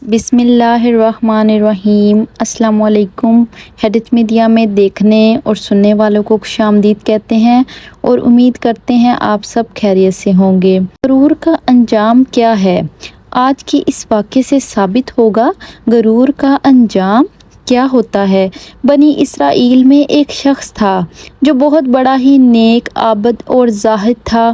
بسم اللہ الرحمن الرحیم۔ السلام علیکم۔ حدیث میڈیا میں دیکھنے اور سننے والوں کو خوش آمدید کہتے ہیں اور امید کرتے ہیں آپ سب خیریت سے ہوں گے۔ غرور کا انجام کیا ہے؟ آج کی اس واقعے سے ثابت ہوگا غرور کا انجام کیا ہوتا ہے۔ بنی اسرائیل میں ایک شخص تھا جو بہت بڑا ہی نیک، عابد اور زاہد تھا۔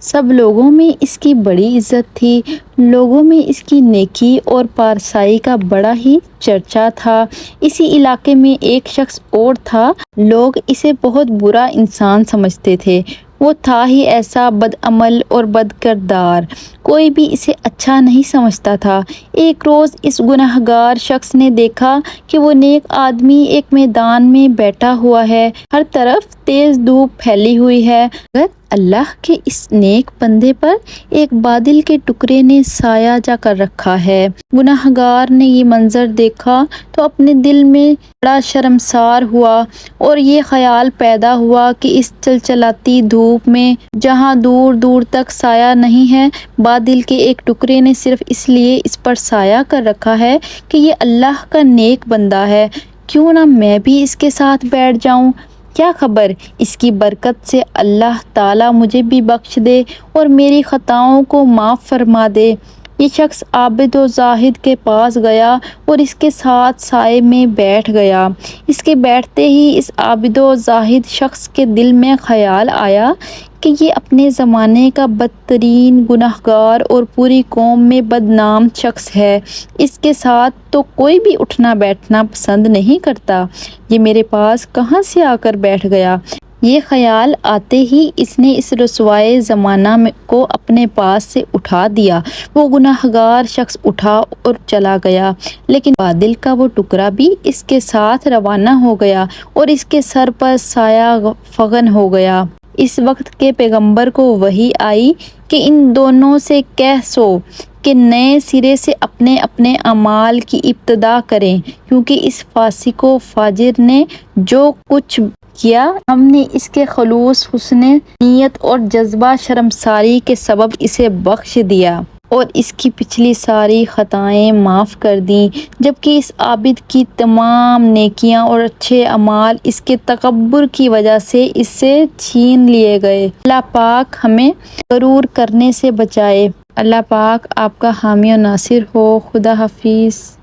سب لوگوں میں اس کی بڑی عزت تھی۔ لوگوں میں اس کی نیکی اور پارسائی کا بڑا ہی چرچا تھا۔ اسی علاقے میں ایک شخص اور تھا، لوگ اسے بہت برا انسان سمجھتے تھے۔ وہ تھا ہی ایسا بدعمل اور بد کردار، کوئی بھی اسے اچھا نہیں سمجھتا تھا۔ ایک روز اس گنہگار شخص نے دیکھا کہ وہ نیک آدمی ایک میدان میں بیٹھا ہوا ہے، ہر طرف تیز دھوپ پھیلی ہوئی ہے، مگر اللہ کے اس نیک بندے پر ایک بادل کے ٹکڑے نے سایہ جا کر رکھا ہے۔ گنہگار نے یہ منظر دیکھا تو اپنے دل میں بڑا شرمسار ہوا اور یہ خیال پیدا ہوا کہ اس چلچلاتی دھوپ میں جہاں دور دور تک سایہ نہیں ہے، بادل کے ایک ٹکڑے نے صرف اس لیے اس پر سایہ کر رکھا ہے کہ یہ اللہ کا نیک بندہ ہے، کیوں نہ میں بھی اس کے ساتھ بیٹھ جاؤں۔ کیا خبر اس کی برکت سے اللہ تعالیٰ مجھے بھی بخش دے اور میری خطاؤں کو معاف فرما دے۔ یہ شخص عابد و زاہد کے پاس گیا اور اس کے ساتھ سائے میں بیٹھ گیا۔ اس کے بیٹھتے ہی اس عابد و زاہد شخص کے دل میں خیال آیا کہ یہ اپنے زمانے کا بدترین گنہگار اور پوری قوم میں بدنام شخص ہے، اس کے ساتھ تو کوئی بھی اٹھنا بیٹھنا پسند نہیں کرتا، یہ میرے پاس کہاں سے آ کر بیٹھ گیا۔ یہ خیال آتے ہی اس نے اس رسوائے زمانہ کو اپنے پاس سے اٹھا دیا۔ وہ گنہگار شخص اٹھا اور چلا گیا، لیکن بادل کا وہ ٹکڑا بھی اس کے ساتھ روانہ ہو گیا اور اس کے سر پر سایہ فغن ہو گیا۔ اس وقت کے پیغمبر کو وحی آئی کہ ان دونوں سے کہہ سو کہ نئے سرے سے اپنے اپنے اعمال کی ابتدا کریں، کیونکہ اس فاسق و فاجر نے جو کچھ کیا، ہم نے اس کے خلوص حسن نیت اور جذبہ شرمساری کے سبب اسے بخش دیا اور اس کی پچھلی ساری خطائیں معاف کر دیں، جبکہ اس عابد کی تمام نیکیاں اور اچھے اعمال اس کے تکبر کی وجہ سے اس سے چھین لیے گئے۔ اللہ پاک ہمیں غرور کرنے سے بچائے۔ اللہ پاک آپ کا حامی و ناصر ہو۔ خدا حافظ۔